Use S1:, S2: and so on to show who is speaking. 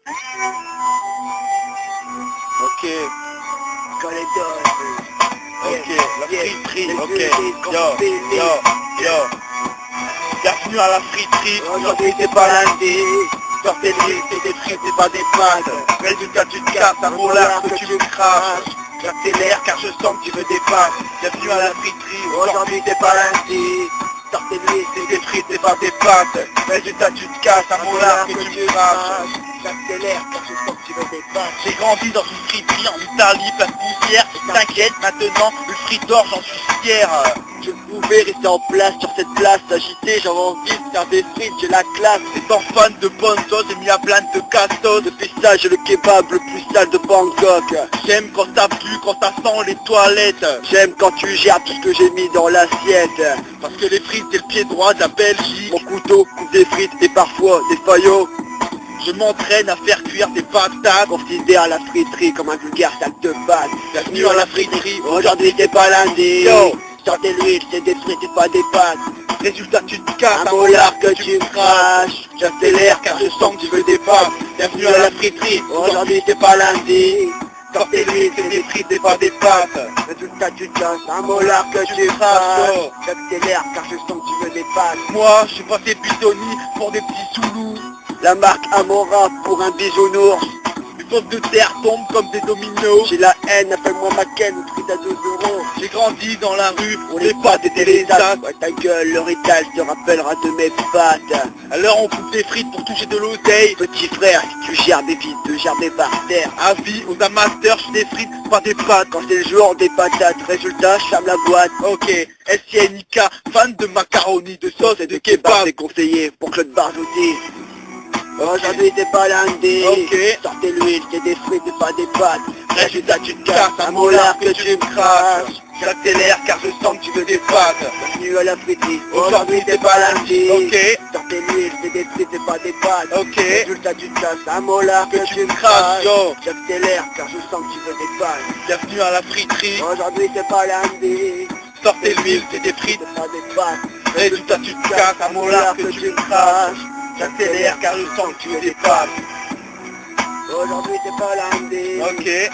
S1: Ok.
S2: Quand les doses.
S1: Ok, la friterie, ok. Yo. Bienvenue à la friterie, aujourd'hui c'est pas lundi. Sortez de l'huile, c'est des frites, c'est pas des pâtes. Résultat tu te casses, un molar que tu me craches. J'accélère car je sens que tu veux des pâtes. Bienvenue à la friterie, aujourd'hui c'est pas lundi. Sortez de l'huile, c'est des frites, c'est pas des pâtes. Résultat tu te casses, un molar que tu me craches.
S2: J'accélère car je sens que tu veux des pâtes.
S1: J'ai grandi dans une friterie en Italie, place poussière. T'inquiète, maintenant, le friteur, j'en suis fier.
S2: Je pouvais rester en place sur cette place agitée, j'avais envie de faire des frites, j'ai la classe.
S1: Étant fan de bonne sauce, j'ai mis à plein de cassos.
S2: Depuis ça, j'ai le kebab le plus sale de Bangkok.
S1: J'aime quand ça pue, quand ça sent les toilettes.
S2: J'aime quand tu gères tout ce que j'ai mis dans l'assiette.
S1: Parce que les frites, c'est le pied droit de la Belgique.
S2: Mon couteau coupe des frites et parfois des faillots.
S1: Je m'entraîne à faire cuire des patates.
S2: Considère la friterie comme un vulgaire sac de pâtes.
S1: Bienvenue à la friterie,
S2: aujourd'hui c'est pas lundi.
S1: Yo.
S2: Sortez l'huile, c'est des frites et pas des pâtes.
S1: Résultat tu te casses,
S2: Un molar que tu me craches.
S1: J'accélère car je sens que tu veux des pâtes. Bienvenue à la friterie,
S2: aujourd'hui c'est pas lundi.
S1: Sortez l'huile, c'est des frites et pas des pâtes.
S2: Résultat tu te casses, un molar que tu me craches. J'accélère car je sens que tu veux des pâtes.
S1: Moi, je suis passé pisoni pour des petits soulous.
S2: La marque Amora pour un bisounours.
S1: Les pommes de terre tombent comme des dominos.
S2: J'ai la haine, appelle-moi Macken, prix à 2 euros.
S1: J'ai grandi dans la rue
S2: Pour
S1: les pâtes étaient les as.
S2: Ouais, ta gueule, le rital te rappellera de mes pattes.
S1: Alors on coupe des frites pour toucher de l'oseille.
S2: Petit frère, si tu gères des vides, de gerber par terre.
S1: Avis aux amateurs, je fais des frites, pas des pâtes.
S2: Quand c'est le jour des patates, résultat, je ferme la boîte.
S1: Ok, SINIK, fan de macaroni, de sauce et de
S2: C'est
S1: kebab.
S2: conseillé pour Claude Barzouti. Aujourd'hui c'est pas lundi.
S1: Ok.
S2: Sortez l'huile, c'est des frites et pas des pâtes.
S1: Résultat tu te casses, un molar que tu me craches. J'accélère car je sens que tu veux des pâtes.
S2: Bienvenue à la friterie.
S1: Aujourd'hui c'est pas lundi. Ok.
S2: Sortez l'huile, c'est des frites et pas des pâtes.
S1: Ok.
S2: Résultat tu te casses, un molar que tu me
S1: craches,
S2: craches.
S1: yo.
S2: J'accélère car je sens que tu veux des pâtes.
S1: Bienvenue à la friterie.
S2: Aujourd'hui c'est pas lundi.
S1: Sortez l'huile, c'est des frites.
S2: C'est pas des pâtes.
S1: Résultat tu te casses, un molar que tu me craches. J'accélère car je sens que tu veux des pâtes.
S2: Aujourd'hui c'est pas lundi.
S1: Ok.